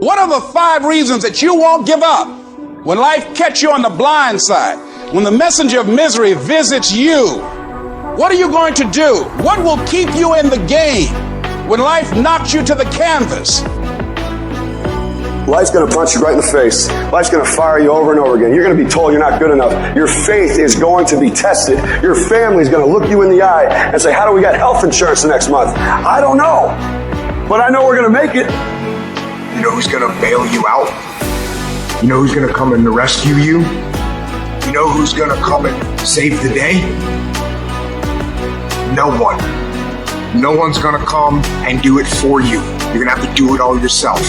What are the 5 reasons that you won't give up when life catch you on the blind side? When the messenger of misery visits you, what are you going to do? What will keep you in the game when life knocks you to the canvas? Life's going to punch you right in the face. Life's going to fire you over and over again. You're going to be told you're not good enough. Your faith is going to be tested. Your family's going to look you in the eye and say, how do we get health insurance the next month? I don't know, but I know we're going to make it. You know who's going to bail you out? You know who's going to come and rescue you? You know who's going to come and save the day? No one. No one's going to come and do it for you. You're going to have to do it all yourself.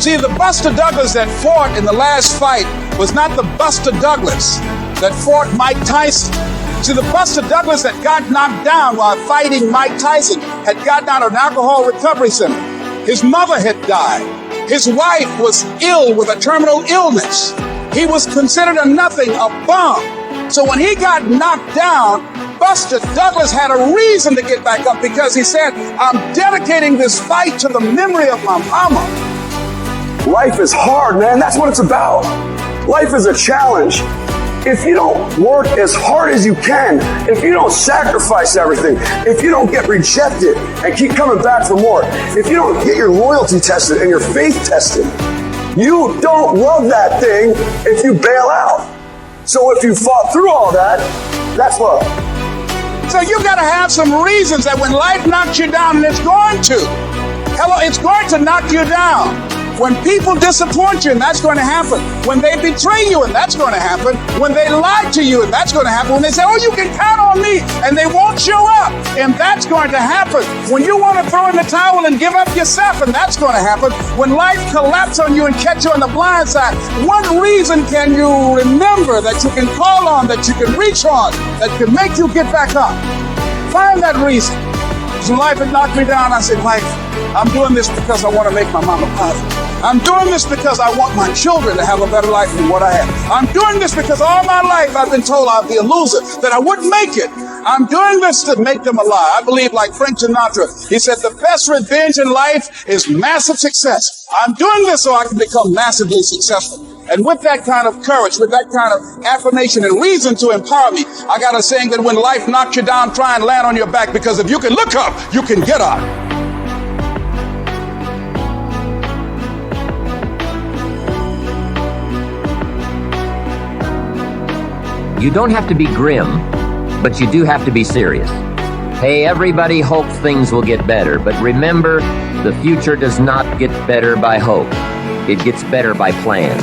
See, the Buster Douglas that fought in the last fight was not the Buster Douglas that fought Mike Tyson. See, the Buster Douglas that got knocked down while fighting Mike Tyson had gotten out of an alcohol recovery center. His mother had died. His wife was ill with a terminal illness. He was considered a nothing, a bum. So when he got knocked down, Buster Douglas had a reason to get back up because he said, I'm dedicating this fight to the memory of my mama. Life is hard, man. That's what it's about. Life is a challenge. If you don't work as hard as you can, if you don't sacrifice everything, if you don't get rejected and keep coming back for more, if you don't get your loyalty tested and your faith tested, you don't love that thing if you bail out. So if you fought through all that, that's love. So you got to have some reasons that when life knocks you down, and it's going to. It's going to knock you down. When people disappoint you, and that's going to happen. When they betray you, and that's going to happen. When they lie to you, and that's going to happen. When they say, oh, you can count on me, and they won't show up, and that's going to happen. When you want to throw in the towel and give up yourself, and that's going to happen. When life collapses on you and catch you on the blind side, what reason can you remember that you can call on, that you can reach on, that can make you get back up? Find that reason. So life had knocked me down. I said, life, I'm doing this because I want to make my mama proud. I'm doing this because I want my children to have a better life than what I have. I'm doing this because all my life I've been told I'd be a loser, that I wouldn't make it. I'm doing this to make them alive. I believe, like Frank Sinatra, he said, the best revenge in life is massive success. I'm doing this so I can become massively successful. And with that kind of courage, with that kind of affirmation and reason to empower me, I got a saying that when life knocks you down, try and land on your back, because if you can look up, you can get up. You don't have to be grim, but you do have to be serious. Hey, everybody hopes things will get better, but remember, the future does not get better by hope. It gets better by plan.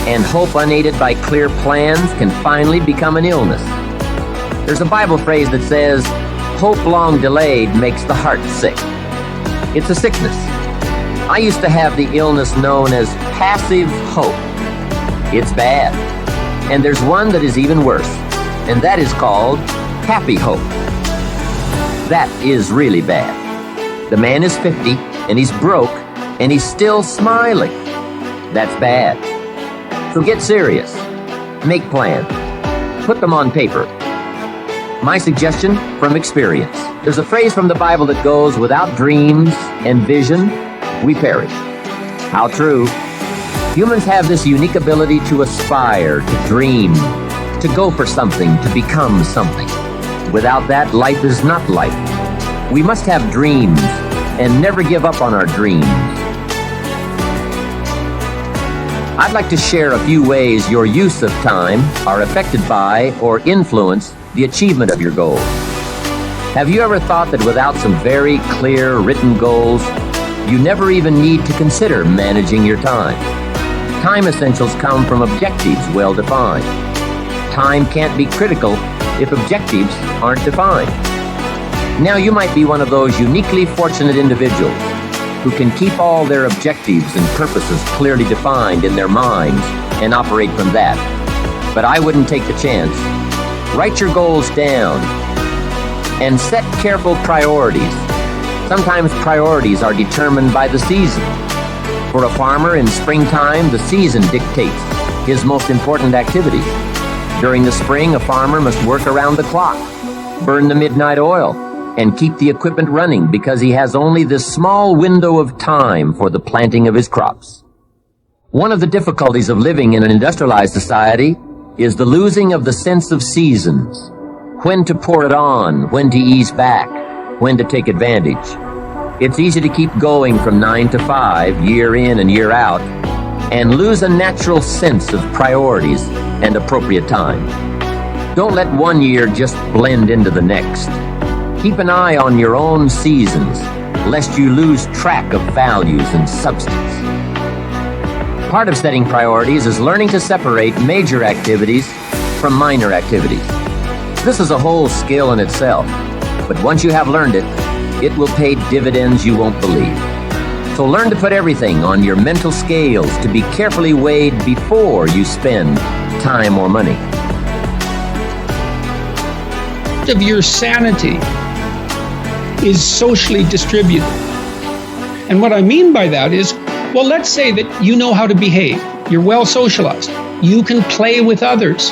And hope unaided by clear plans can finally become an illness. There's a Bible phrase that says, hope long delayed makes the heart sick. It's a sickness. I used to have the illness known as passive hope. It's bad. And there's one that is even worse, and that is called happy hope. That is really bad. The man is 50, and he's broke, and he's still smiling. That's bad. So get serious. Make plans. Put them on paper. My suggestion from experience. There's a phrase from the Bible that goes, without dreams and vision, we perish. How true. Humans have this unique ability to aspire, to dream, to go for something, to become something. Without that, life is not life. We must have dreams and never give up on our dreams. I'd like to share a few ways your use of time are affected by or influence the achievement of your goals. Have you ever thought that without some very clear written goals, you never even need to consider managing your time? Time essentials come from objectives well defined. Time can't be critical if objectives aren't defined. Now you might be one of those uniquely fortunate individuals who can keep all their objectives and purposes clearly defined in their minds and operate from that. But I wouldn't take the chance. Write your goals down and set careful priorities. Sometimes priorities are determined by the season. For a farmer in springtime, the season dictates his most important activities. During the spring, a farmer must work around the clock, burn the midnight oil, and keep the equipment running because he has only this small window of time for the planting of his crops. One of the difficulties of living in an industrialized society is the losing of the sense of seasons. When to pour it on, when to ease back, when to take advantage. It's easy to keep going from 9 to 5, year in and year out, and lose a natural sense of priorities and appropriate time. Don't let one year just blend into the next. Keep an eye on your own seasons, lest you lose track of values and substance. Part of setting priorities is learning to separate major activities from minor activities. This is a whole skill in itself, but once you have learned it, it will pay dividends you won't believe. So learn to put everything on your mental scales to be carefully weighed before you spend time or money. Of your sanity is socially distributed. And what I mean by that is, well, let's say that you know how to behave. You're well socialized. You can play with others.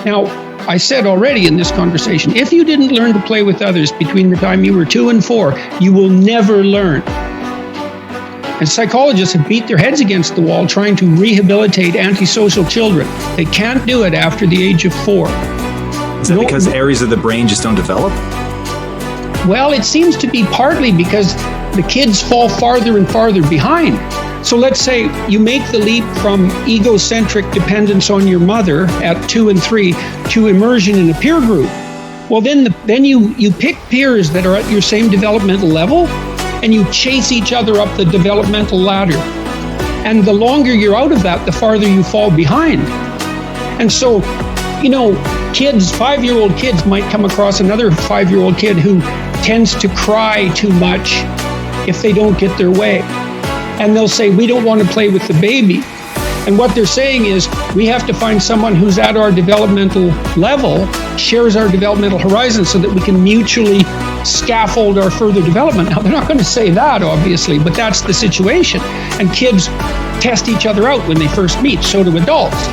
Now, I said already in this conversation, if you didn't learn to play with others between the time you were 2 and 4, you will never learn. And psychologists have beat their heads against the wall trying to rehabilitate antisocial children. They can't do it after the age of 4. Is that because areas of the brain just don't develop? Well, it seems to be partly because the kids fall farther and farther behind. So let's say you make the leap from egocentric dependence on your mother at 2 and 3 to immersion in a peer group. Well, then you pick peers that are at your same developmental level, and you chase each other up the developmental ladder. And the longer you're out of that, the farther you fall behind. And so, kids, 5-year-old kids might come across another 5-year-old kid who tends to cry too much if they don't get their way. And they'll say, we don't want to play with the baby. And what they're saying is, we have to find someone who's at our developmental level, shares our developmental horizon, so that we can mutually scaffold our further development. Now, they're not going to say that, obviously, but that's the situation. And kids test each other out when they first meet. So do adults.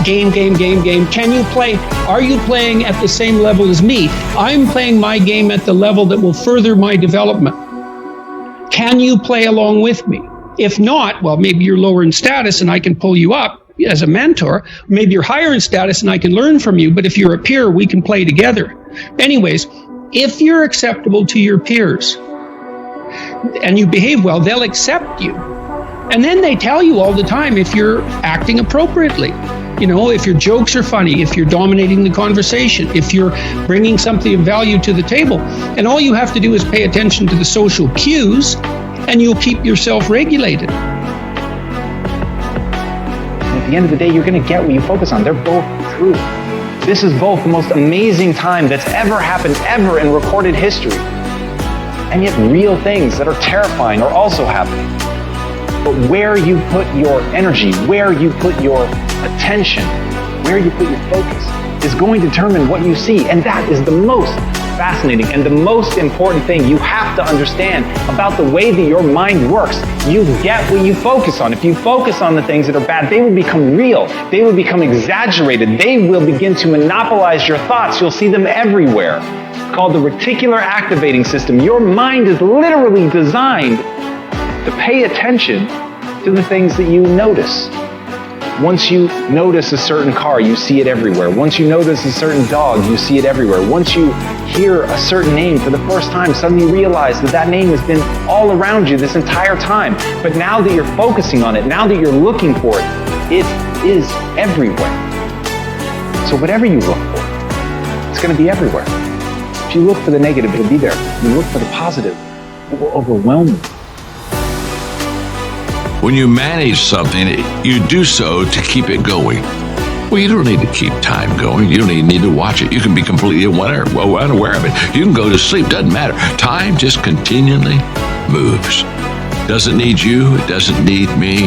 Game. Can you play? Are you playing at the same level as me? I'm playing my game at the level that will further my development. Can you play along with me? If not, well, maybe you're lower in status and I can pull you up as a mentor. Maybe you're higher in status and I can learn from you. But if you're a peer, we can play together. Anyways, if you're acceptable to your peers and you behave well, they'll accept you. And then they tell you all the time if you're acting appropriately. If your jokes are funny, if you're dominating the conversation, if you're bringing something of value to the table. And all you have to do is pay attention to the social cues, and you'll keep yourself regulated. At the end of the day, you're going to get what you focus on. They're both true. This is both the most amazing time that's ever happened, ever in recorded history. And yet real things that are terrifying are also happening. But where you put your energy, where you put your attention, where you put your focus is going to determine what you see. And that is the most fascinating and the most important thing you have to understand about the way that your mind works. You get what you focus on. If you focus on the things that are bad, they will become real. They will become exaggerated. They will begin to monopolize your thoughts. You'll see them everywhere. It's called the reticular activating system. Your mind is literally designed to pay attention to the things that you notice. Once you notice a certain car, you see it everywhere. Once you notice a certain dog, you see it everywhere. Once you hear a certain name for the first time, suddenly you realize that name has been all around you this entire time. But now that you're focusing on it, now that you're looking for it, it is everywhere. So whatever you look for, it's going to be everywhere. If you look for the negative, it'll be there. If you look for the positive, it will overwhelm you. When you manage something, you do so to keep it going. Well, you don't need to keep time going. You don't even need to watch it. You can be completely unaware of it. You can go to sleep. Doesn't matter. Time just continually moves. Doesn't need you. It doesn't need me.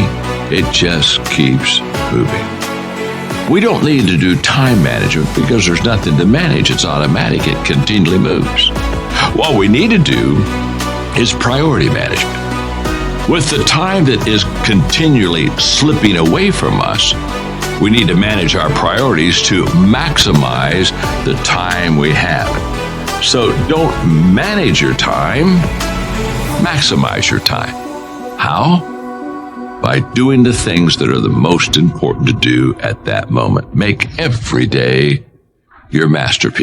It just keeps moving. We don't need to do time management because there's nothing to manage. It's automatic. It continually moves. What we need to do is priority management. With the time that is continually slipping away from us, we need to manage our priorities to maximize the time we have. So don't manage your time, maximize your time. How? By doing the things that are the most important to do at that moment. Make every day your masterpiece.